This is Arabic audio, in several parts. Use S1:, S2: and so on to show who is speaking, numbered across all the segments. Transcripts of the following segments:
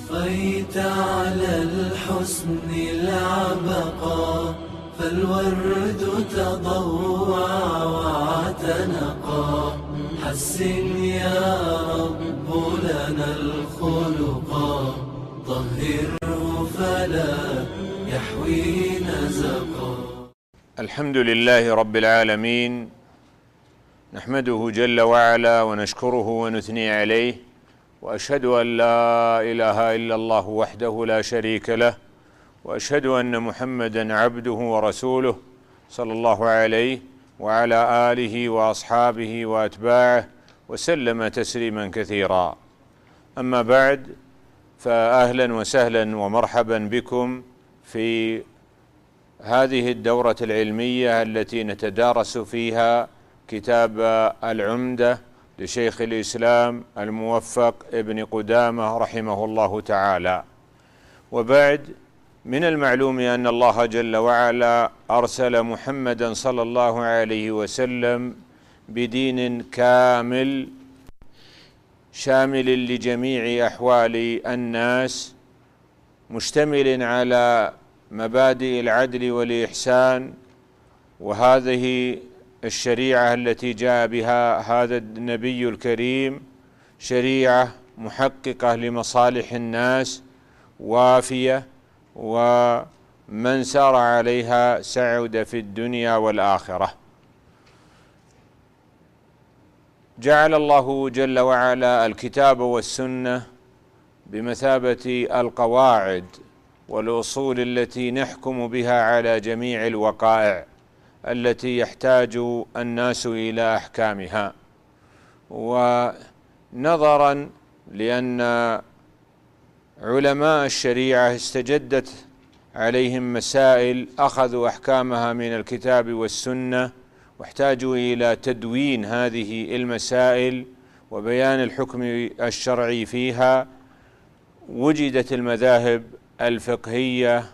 S1: طفيت على الحسن العبقى، فالورد تضوع واعتنقا. حسن يا رب لنا الخلقا، طهره فلا يحوي نزقا.
S2: الحمد لله رب العالمين، نحمده جل وعلا ونشكره ونثني عليه، وأشهد أن لا إله إلا الله وحده لا شريك له، وأشهد أن محمدا عبده ورسوله صلى الله عليه وعلى آله وأصحابه وأتباعه وسلم تسليما كثيرا. أما بعد، فأهلا وسهلا ومرحبا بكم في هذه الدورة العلمية التي نتدارس فيها كتاب العمدة لشيخ الإسلام الموفق ابن قدامة رحمه الله تعالى. وبعد، من المعلوم أن الله جل وعلا أرسل محمدا صلى الله عليه وسلم بدين كامل شامل لجميع أحوال الناس، مشتمل على مبادئ العدل والإحسان. وهذه الشريعة التي جاء بها هذا النبي الكريم شريعة محققة لمصالح الناس، وافية، ومن سار عليها سعد في الدنيا والآخرة. جعل الله جل وعلا الكتاب والسنة بمثابة القواعد والأصول التي نحكم بها على جميع الوقائع التي يحتاج الناس إلى أحكامها. ونظرا لأن علماء الشريعة استجدت عليهم مسائل أخذوا أحكامها من الكتاب والسنة، واحتاجوا إلى تدوين هذه المسائل وبيان الحكم الشرعي فيها، وجدت المذاهب الفقهية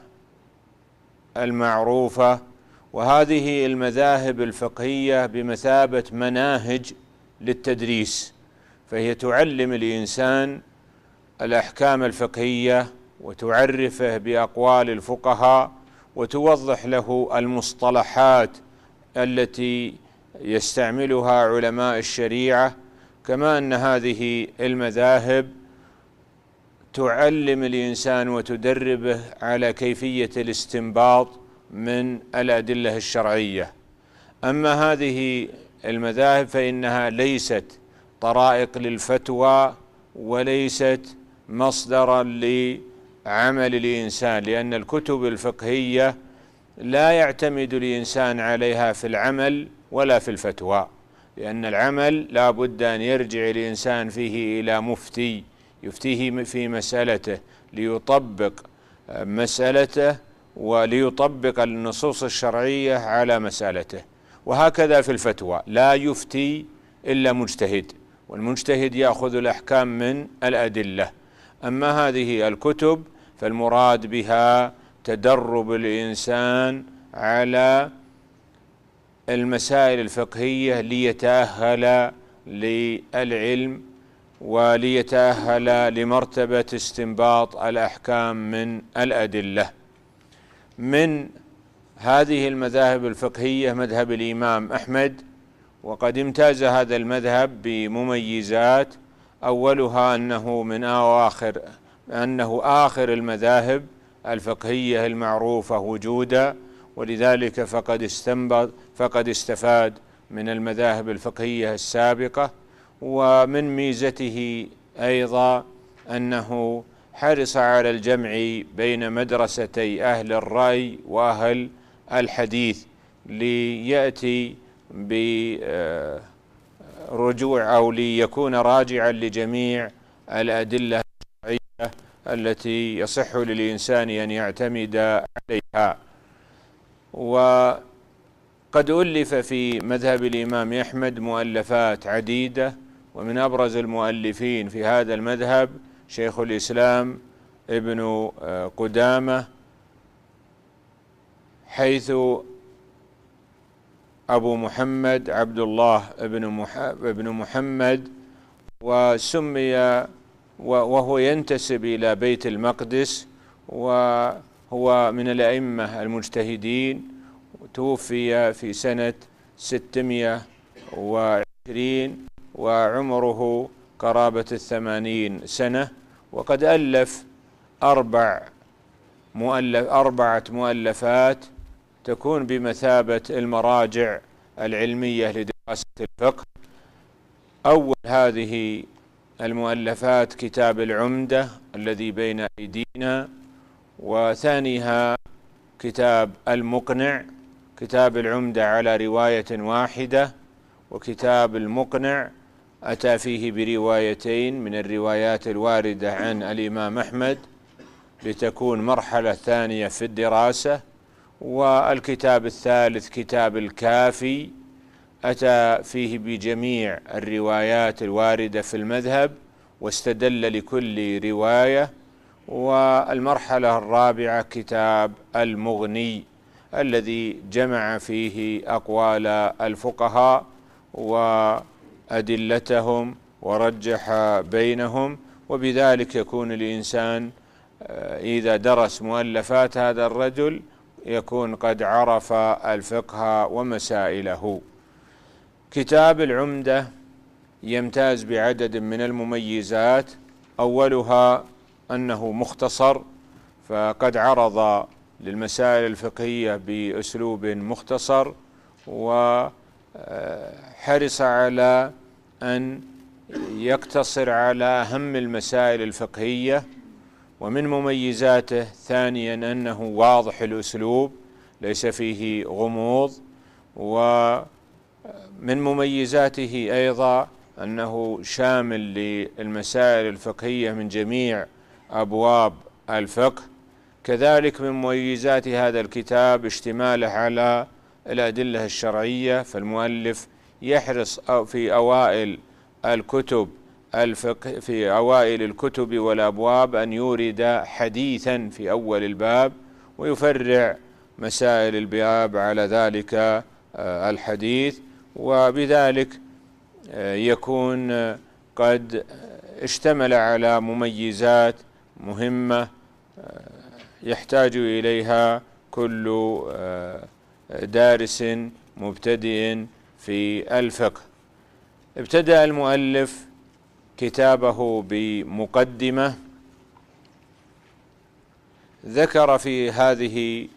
S2: المعروفة. وهذه المذاهب الفقهية بمثابة مناهج للتدريس، فهي تعلم الإنسان الأحكام الفقهية وتعرفه بأقوال الفقهاء وتوضح له المصطلحات التي يستعملها علماء الشريعة. كما أن هذه المذاهب تعلم الإنسان وتدربه على كيفية الاستنباط من الأدلة الشرعية. أما هذه المذاهب فإنها ليست طرائق للفتوى وليست مصدرا لعمل الإنسان، لأن الكتب الفقهية لا يعتمد الإنسان عليها في العمل ولا في الفتوى، لأن العمل لا بد أن يرجع الإنسان فيه إلى مفتي يفتيه في مسألته ليطبق مسألته وليطبق النصوص الشرعية على مسألته. وهكذا في الفتوى، لا يفتي إلا مجتهد، والمجتهد يأخذ الأحكام من الأدلة. أما هذه الكتب فالمراد بها تدرب الإنسان على المسائل الفقهية ليتأهل للعلم وليتأهل لمرتبة استنباط الأحكام من الأدلة. من هذه المذاهب الفقهية مذهب الإمام أحمد، وقد امتاز هذا المذهب بمميزات، أولها أنه آخر المذاهب الفقهية المعروفة وجودا، ولذلك فقد استفاد من المذاهب الفقهية السابقة. ومن ميزته أيضا أنه حرص على الجمع بين مدرستي أهل الرأي وأهل الحديث، ليأتي برجوع أو ليكون راجعا لجميع الأدلة الشرعية التي يصح للإنسان أن يعتمد عليها. وقد ألف في مذهب الإمام أحمد مؤلفات عديدة، ومن أبرز المؤلفين في هذا المذهب شيخ الإسلام ابن قدامة، حيث أبو محمد عبد الله ابن محمد، وسمي وهو ينتسب إلى بيت المقدس، وهو من الأئمة المجتهدين، توفي في سنة 620 وعمره قرابة 80 سنة، وقد ألف 4 مؤلفات تكون بمثابة المراجع العلمية لدراسة الفقه. أول هذه المؤلفات كتاب العمدة الذي بين أيدينا، وثانيها كتاب المقنع. كتاب العمدة على رواية واحدة، وكتاب المقنع أتى فيه بروايتين من الروايات الواردة عن الإمام أحمد لتكون مرحلة ثانية في الدراسة. والكتاب الثالث كتاب الكافي أتى فيه بجميع الروايات الواردة في المذهب واستدل لكل رواية. والمرحلة الرابعة كتاب المغني الذي جمع فيه أقوال الفقهاء وأدلتهم ورجح بينهم، وبذلك يكون الإنسان إذا درس مؤلفات هذا الرجل يكون قد عرف الفقه ومسائله. كتاب العمدة يمتاز بعدد من المميزات، أولها أنه مختصر، فقد عرض للمسائل الفقهية بأسلوب مختصر، وحرص على أن يقتصر على أهم المسائل الفقهية. ومن مميزاته ثانيا أنه واضح الأسلوب ليس فيه غموض. ومن مميزاته أيضا أنه شامل للمسائل الفقهية من جميع أبواب الفقه. كذلك من مميزات هذا الكتاب اشتماله على الأدلة الشرعية، فالمؤلف يحرص في أوائل الكتب والأبواب أن يورد حديثا في أول الباب ويفرع مسائل الباب على ذلك الحديث، وبذلك يكون قد اشتمل على مميزات مهمة يحتاج إليها كل دارس مبتدئ في الفقه. ابتدأ المؤلف كتابه بمقدمة ذكر في هذه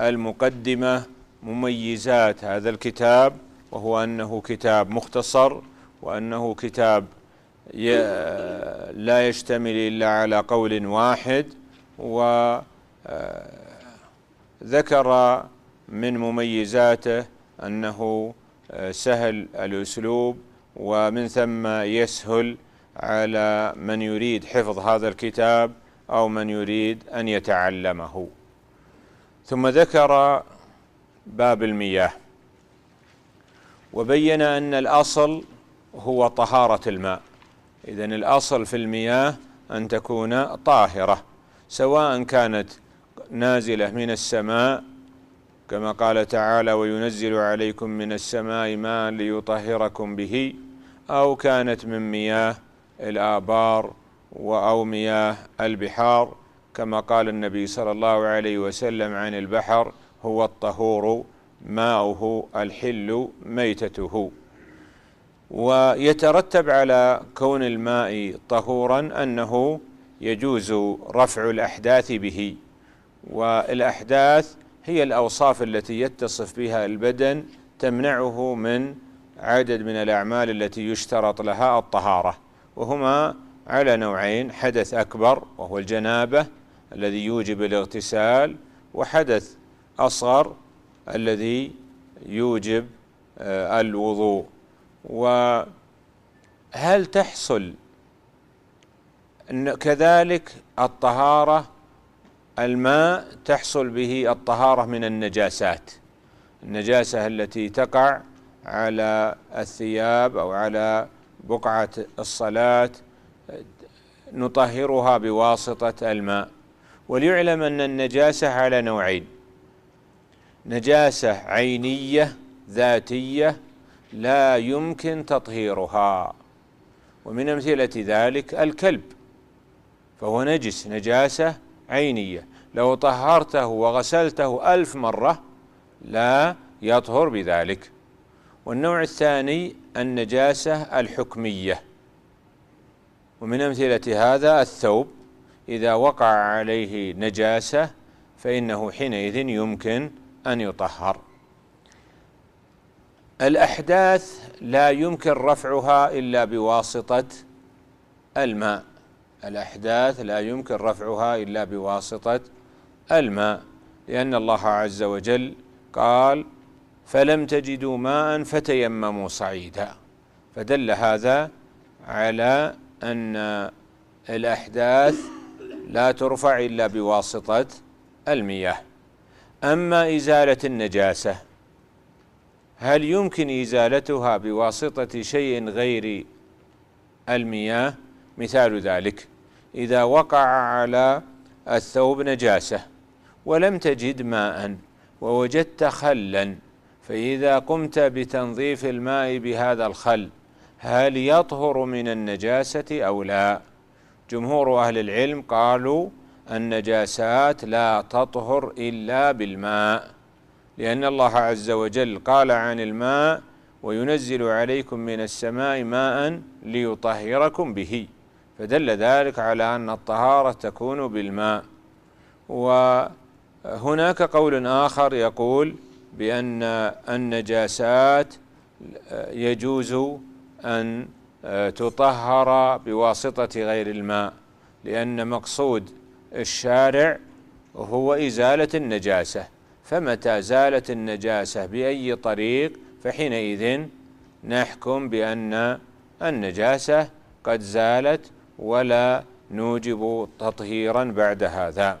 S2: المقدمة مميزات هذا الكتاب، وهو أنه كتاب مختصر، وأنه كتاب لا يشتمل إلا على قول واحد. وذكر من مميزاته أنه سهل الأسلوب، ومن ثم يسهل على من يريد حفظ هذا الكتاب أو من يريد أن يتعلمه. ثم ذكر باب المياه، وبين أن الأصل هو طهارة الماء. إذن الأصل في المياه أن تكون طاهرة، سواء كانت نازلة من السماء كما قال تعالى: وينزل عليكم من السماء ماء ليطهركم به، أو كانت من مياه الآبار أو مياه البحار، كما قال النبي صلى الله عليه وسلم عن البحر: هو الطهور ماؤه الحل ميتته. ويترتب على كون الماء طهورا أنه يجوز رفع الأحداث به، والأحداث هي الأوصاف التي يتصف بها البدن تمنعه من عدد من الأعمال التي يشترط لها الطهارة، وهما على نوعين: حدث أكبر وهو الجنابة الذي يوجب الاغتسال، وحدث أصغر الذي يوجب الوضوء. وهل تحصل كذلك الطهارة؟ الماء تحصل به الطهارة من النجاسات، النجاسة التي تقع على الثياب أو على بقعة الصلاة نطهرها بواسطة الماء. وليعلم أن النجاسة على نوعين: نجاسة عينية ذاتية لا يمكن تطهيرها، ومن أمثلة ذلك الكلب. فهو نجس نجاسة عينية، لو طهرته وغسلته 1000 مرة لا يطهر بذلك. والنوع الثاني النجاسة الحكمية، ومن أمثلة هذا الثوب، إذا وقع عليه نجاسة فإنه حينئذ يمكن أن يطهر. الأحداث لا يمكن رفعها إلا بواسطة الماء، الأحداث لا يمكن رفعها إلا بواسطة الماء، لأن الله عز وجل قال: فلم تجدوا ماء فتيمموا صعيدا، فدل هذا على أن الأحداث لا ترفع إلا بواسطة المياه. أما إزالة النجاسة هل يمكن إزالتها بواسطة شيء غير المياه؟ مثال ذلك: إذا وقع على الثوب نجاسة ولم تجد ماء ووجدت خلا، فإذا قمت بتنظيف الماء بهذا الخل هل يطهر من النجاسة أو لا؟ جمهور أهل العلم قالوا النجاسات لا تطهر إلا بالماء، لأن الله عز وجل قال عن الماء: وينزل عليكم من السماء ماء ليطهركم به، فدل ذلك على أن الطهارة تكون بالماء. وهناك قول آخر يقول بأن النجاسات يجوز أن تطهر بواسطة غير الماء، لأن مقصود الشارع هو إزالة النجاسة، فمتى زالت النجاسة بأي طريق فحينئذ نحكم بأن النجاسة قد زالت ولا نوجب تطهيرا بعد هذا.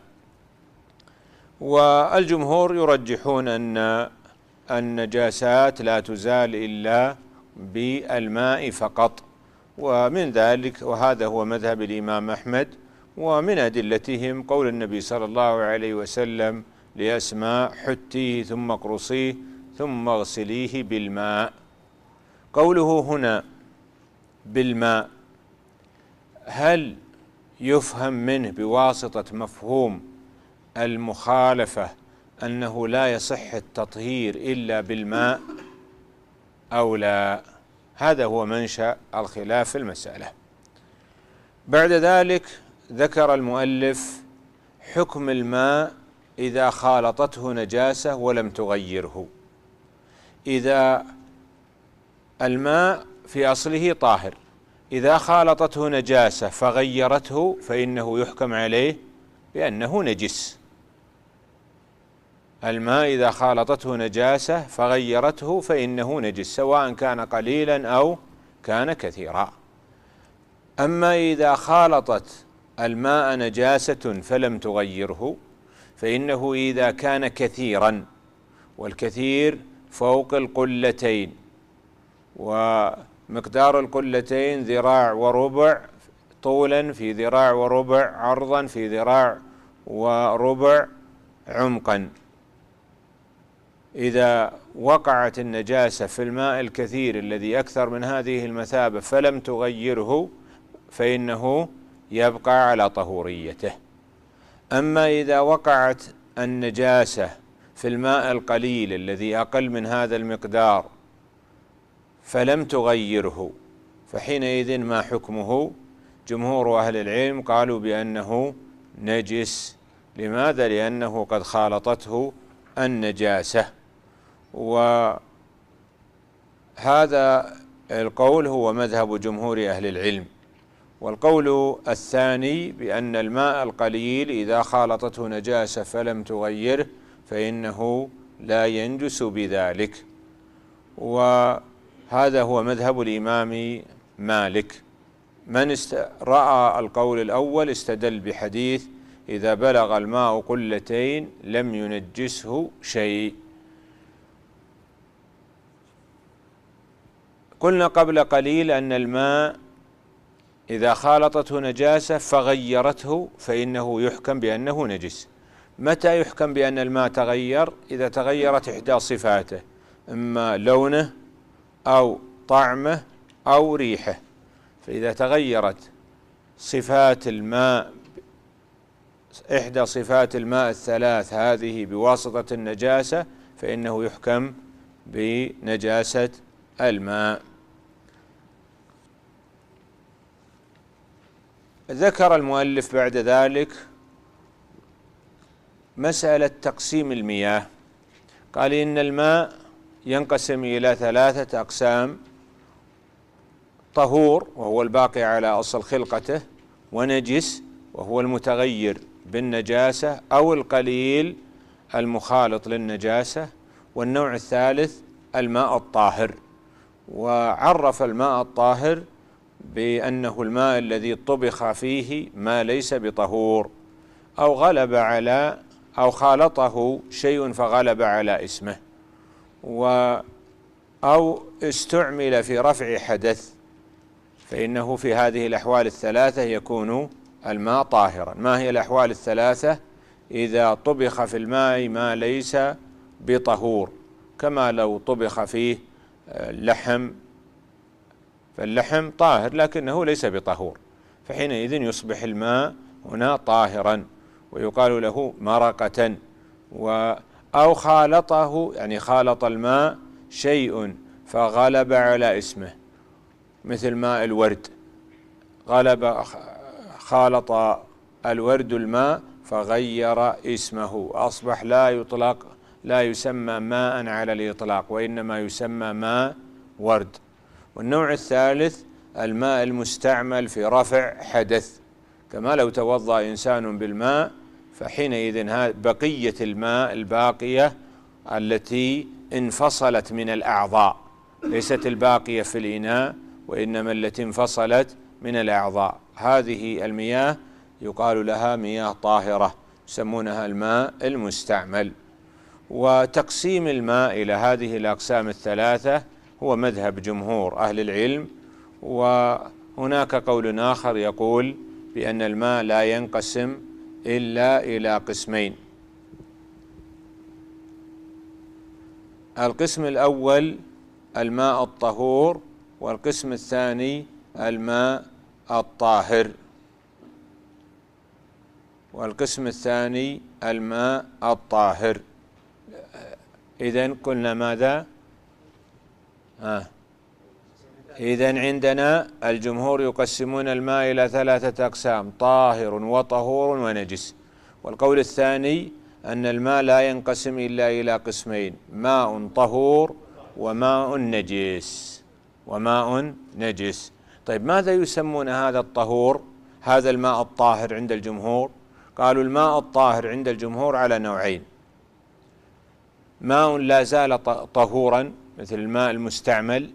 S2: والجمهور يرجحون أن النجاسات لا تزال إلا بالماء فقط، ومن ذلك وهذا هو مذهب الإمام أحمد، ومن أدلتهم قول النبي صلى الله عليه وسلم لأسماء: حتيه ثم اقرصيه ثم اغسليه بالماء. قوله هنا بالماء هل يفهم منه بواسطة مفهوم المخالفة أنه لا يصح التطهير إلا بالماء أو لا؟ هذا هو منشأ الخلاف في المسألة. بعد ذلك ذكر المؤلف حكم الماء إذا خالطته نجاسة ولم تغيره. إذا الماء في أصله طاهر، إذا خالطته نجاسة فغيرته فإنه يحكم عليه بأنه نجس. الماء إذا خالطته نجاسة فغيرته فإنه نجس، سواء كان قليلا أو كان كثيرا. أما إذا خالطت الماء نجاسة فلم تغيره فإنه إذا كان كثيرا، والكثير فوق القلتين، ومقدار القلتين 1.25 ذراع طولا في 1.25 ذراع عرضا في 1.25 ذراع عمقا، إذا وقعت النجاسة في الماء الكثير الذي أكثر من هذه المثابة فلم تغيره فإنه يبقى على طهوريته. أما إذا وقعت النجاسة في الماء القليل الذي أقل من هذا المقدار فلم تغيره فحينئذ ما حكمه؟ جمهور أهل العلم قالوا بأنه نجس. لماذا؟ لأنه قد خالطته النجاسة. وهذا القول هو مذهب جمهور أهل العلم. والقول الثاني بأن الماء القليل إذا خالطته نجاسة فلم تغيره فإنه لا ينجس بذلك، وهذا هو مذهب الإمام مالك. من رأى القول الأول استدل بحديث: إذا بلغ الماء قلتين لم ينجسه شيء. قلنا قبل قليل أن الماء إذا خالطته نجاسة فغيرته فإنه يحكم بأنه نجس. متى يحكم بأن الماء تغير؟ إذا تغيرت إحدى صفاته، إما لونه أو طعمه أو ريحه. فإذا تغيرت صفات الماء إحدى صفات الماء الثلاث هذه بواسطة النجاسة فإنه يحكم بنجاسة الماء. ذكر المؤلف بعد ذلك مسألة تقسيم المياه، قال إن الماء ينقسم إلى 3 أقسام: طهور وهو الباقي على أصل خلقته، ونجس وهو المتغير بالنجاسة أو القليل المخالط للنجاسة، والنوع الثالث الماء الطاهر. وعرف الماء الطاهر بأنه الماء الذي طبخ فيه ما ليس بطهور أو غلب على أو خالطه شيء فغلب على اسمه، أو استعمل في رفع حدث، فإنه في هذه الأحوال الثلاثة يكون الماء طاهرا. ما هي الأحوال الثلاثة؟ إذا طبخ في الماء ما ليس بطهور، كما لو طبخ فيه لحم، فاللحم طاهر لكنه ليس بطهور، فحينئذ يصبح الماء هنا طاهرا ويقال له مرقة. أو خالطه، يعني خالط الماء شيء فغلب على اسمه، مثل ماء الورد، خالط الورد الماء فغير اسمه، أصبح لا يسمى ماء على الإطلاق وإنما يسمى ماء ورد. والنوع الثالث الماء المستعمل في رفع حدث، كما لو توضأ إنسان بالماء، فحينئذ بقية الماء الباقية التي انفصلت من الأعضاء، ليست الباقية في الإناء وإنما التي انفصلت من الأعضاء، هذه المياه يقال لها مياه طاهرة، يسمونها الماء المستعمل. وتقسيم الماء إلى هذه الأقسام الثلاثة هو مذهب جمهور أهل العلم. وهناك قول آخر يقول بأن الماء لا ينقسم إلا إلى قسمين: القسم الأول الماء الطهور، والقسم الثاني الماء الطاهر. إذن قلنا ماذا؟ إذن عندنا الجمهور يقسمون الماء إلى 3 أقسام: طاهر وطهور ونجس. والقول الثاني أن الماء لا ينقسم إلا إلى قسمين: ماء طهور وماء نجس. طيب ماذا يسمون هذا الطهور، هذا الماء الطاهر عند الجمهور؟ قالوا الماء الطاهر عند الجمهور على نوعين: ماء لا زال طهورا مثل الماء المستعمل،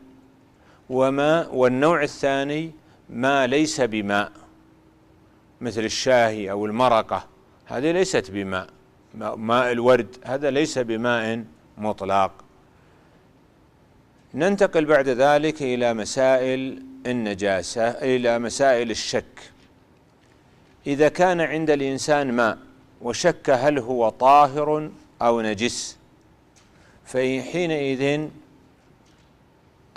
S2: والنوع الثاني ما ليس بماء مثل الشاهي أو المرقة، هذه ليست بماء. ماء الورد هذا ليس بماء مطلق. ننتقل بعد ذلك إلى مسائل النجاسة، إلى مسائل الشك. إذا كان عند الإنسان ماء وشك هل هو طاهر أو نجس، فحينئذ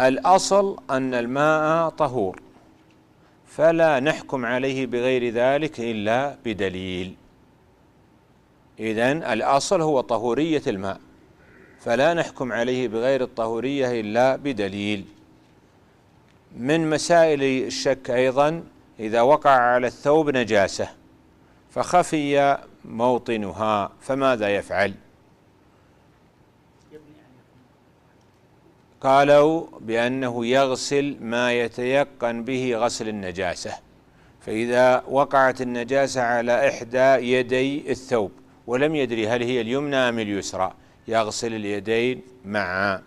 S2: الأصل أن الماء طهور، فلا نحكم عليه بغير ذلك إلا بدليل. إذن الأصل هو طهورية الماء، فلا نحكم عليه بغير الطهورية إلا بدليل. من مسائل الشك أيضا إذا وقع على الثوب نجاسة فخفي موطنها فماذا يفعل؟ قالوا بأنه يغسل ما يتيقن به غسل النجاسة. فإذا وقعت النجاسة على إحدى يدي الثوب ولم يدري هل هي اليمنى أم اليسرى، يغسل اليدين معا.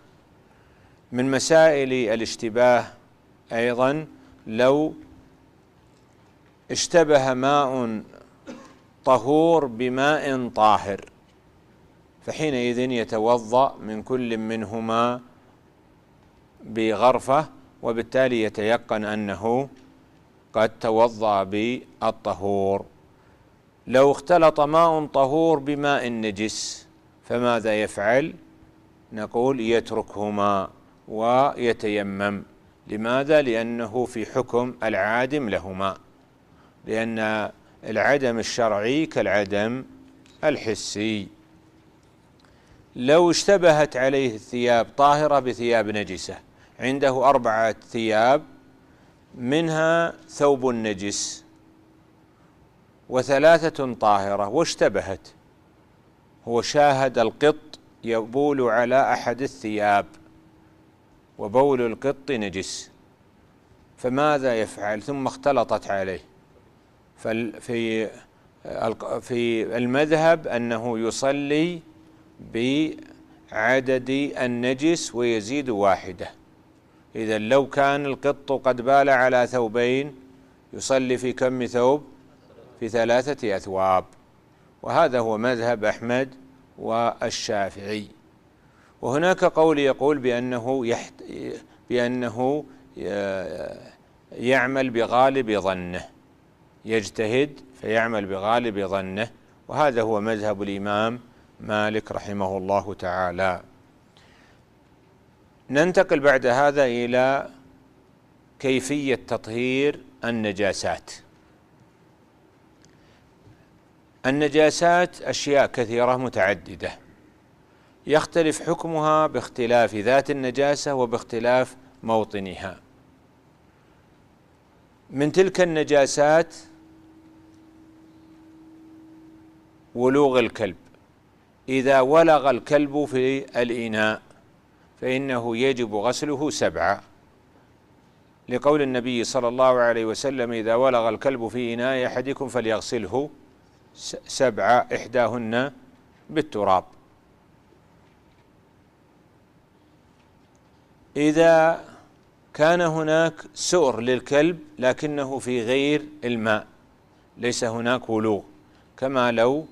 S2: من مسائل الاشتباه أيضا لو اشتبه ماء طهور بماء طاهر، فحينئذ يتوضأ من كل منهما بغرفة، وبالتالي يتيقن أنه قد توضأ بالطهور. لو اختلط ماء طهور بماء نجس فماذا يفعل؟ نقول يتركهما ويتيمم. لماذا؟ لأنه في حكم العادم لهما، لأن العدم الشرعي كالعدم الحسي. لو اشتبهت عليه الثياب طاهرة بثياب نجسة، عنده 4 ثياب منها ثوب نجس و3 طاهرة واشتبهت، هو شاهد القط يبول على أحد الثياب وبول القط نجس، فماذا يفعل؟ ثم اختلطت عليه. في المذهب أنه يصلي بعدد النجس ويزيد 1. إذا لو كان القط قد بال على ثوبين يصلي في كم ثوب؟ في 3 أثواب. وهذا هو مذهب أحمد والشافعي. وهناك قول يقول بأنه يعمل بغالب ظنه، يجتهد فيعمل بغالب ظنه، وهذا هو مذهب الإمام مالك رحمه الله تعالى. ننتقل بعد هذا إلى كيفية تطهير النجاسات. النجاسات أشياء كثيرة متعددة، يختلف حكمها باختلاف ذات النجاسة وباختلاف موطنها. من تلك النجاسات ولوغ الكلب، إذا ولغ الكلب في الإناء فإنه يجب غسله 7، لقول النبي صلى الله عليه وسلم: إذا ولغ الكلب في إناء أحدكم فليغسله 7، إحداهن بالتراب. إذا كان هناك سؤر للكلب لكنه في غير الماء، ليس هناك ولوغ، كما لو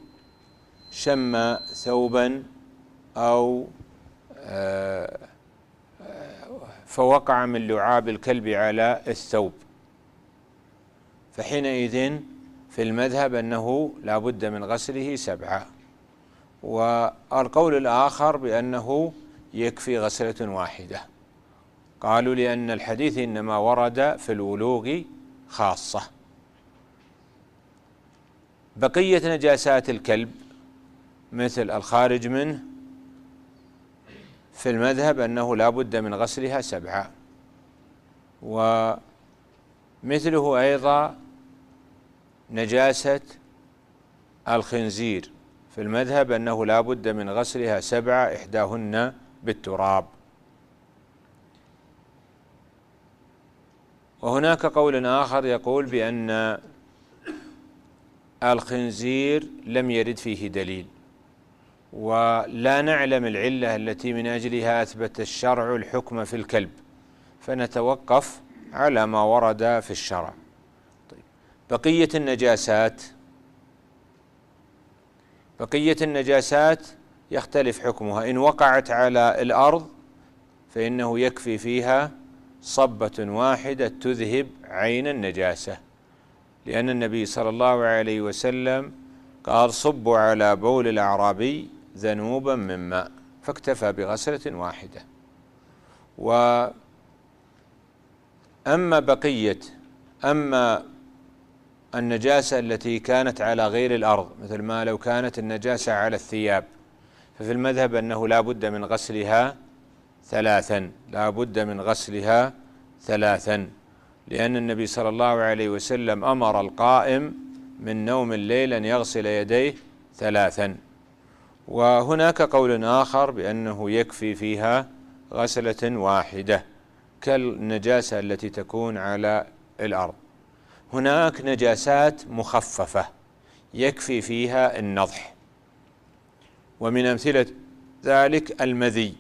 S2: شم ثوبا أو فوقع من لعاب الكلب على الثوب، فحينئذ في المذهب أنه لا بد من غسله 7. والقول الآخر بأنه يكفي غسلة 1، قالوا لأن الحديث إنما ورد في الولوغ خاصة. بقية نجاسات الكلب مثل الخارج منه في المذهب أنه لا بد من غسلها 7، ومثله أيضا نجاسة الخنزير في المذهب أنه لا بد من غسلها 7، إحداهن بالتراب. وهناك قول آخر يقول بأن الخنزير لم يرد فيه دليل، ولا نعلم العلة التي من أجلها أثبت الشرع الحكم في الكلب، فنتوقف على ما ورد في الشرع. طيب، بقية النجاسات يختلف حكمها. إن وقعت على الأرض فإنه يكفي فيها صبة 1 تذهب عين النجاسة، لأن النبي صلى الله عليه وسلم قال: صبوا على بول الأعرابي ذنوبا من ماء، فاكتفى بغسلة 1. أما النجاسة التي كانت على غير الأرض، مثل ما لو كانت النجاسة على الثياب، ففي المذهب أنه لا بد من غسلها 3، لا بد من غسلها 3، لأن النبي صلى الله عليه وسلم أمر القائم من نوم الليل أن يغسل يديه 3. وهناك قول آخر بأنه يكفي فيها غسلة 1 كالنجاسة التي تكون على الأرض. هناك نجاسات مخففة يكفي فيها النضح، ومن أمثلة ذلك المذي،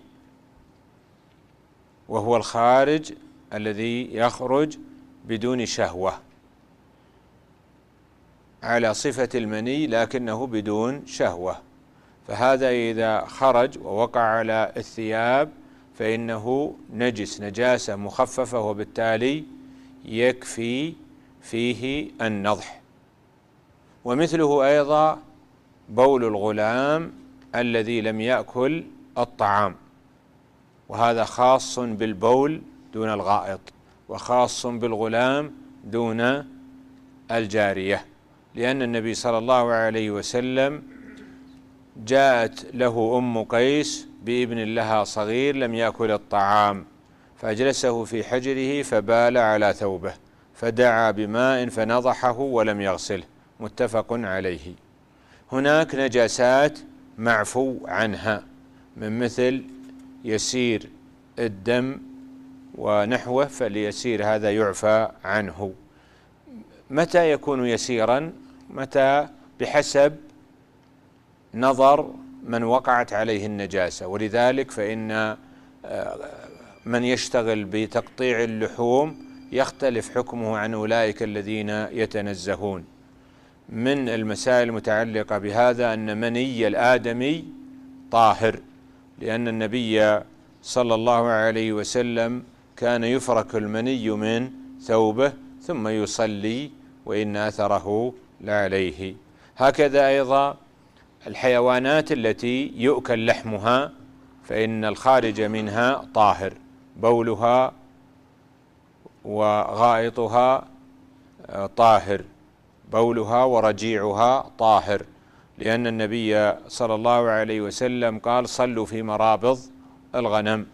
S2: وهو الخارج الذي يخرج بدون شهوة على صفة المني لكنه بدون شهوة، فهذا إذا خرج ووقع على الثياب فإنه نجس نجاسة مخففة، وبالتالي يكفي فيه النضح. ومثله أيضا بول الغلام الذي لم يأكل الطعام، وهذا خاص بالبول دون الغائط، وخاص بالغلام دون الجارية، لأن النبي صلى الله عليه وسلم جاءت له أم قيس بابن لها صغير لم يأكل الطعام، فأجلسه في حجره فبال على ثوبه، فدعا بماء فنضحه ولم يغسله، متفق عليه. هناك نجاسات معفو عنها من مثل يسير الدم ونحوه، فاليسير هذا يعفى عنه. متى يكون يسيرا؟ متى بحسب نظر من وقعت عليه النجاسة، ولذلك فإن من يشتغل بتقطيع اللحوم يختلف حكمه عن أولئك الذين يتنزهون. من المسائل المتعلقة بهذا أن مني الآدمي طاهر، لأن النبي صلى الله عليه وسلم كان يفرك المني من ثوبه ثم يصلي وإن أثره لعليه. هكذا أيضا الحيوانات التي يؤكل لحمها فإن الخارج منها طاهر، بولها وغائطها طاهر، بولها ورجيعها طاهر، لأن النبي صلى الله عليه وسلم قال: صلوا في مرابض الغنم،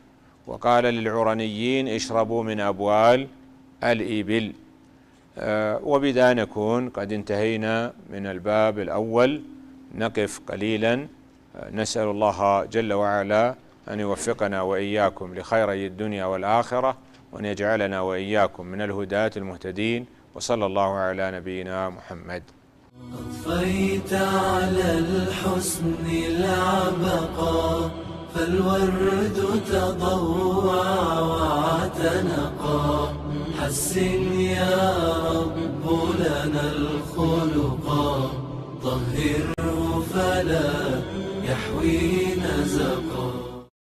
S2: وقال للعرنيين: اشربوا من أبوال الإبل. وبذا نكون قد انتهينا من الباب الأول. نقف قليلا، نسأل الله جل وعلا أن يوفقنا وإياكم لخيري الدنيا والآخرة، وأن يجعلنا وإياكم من الهداة المهتدين، وصلى الله على نبينا محمد.
S1: أضفيت على الحسن العبقى، فالورد تضوع واعتنقا. حسن يا رب لنا الخلقا، طهره فلا يحوي نزقا.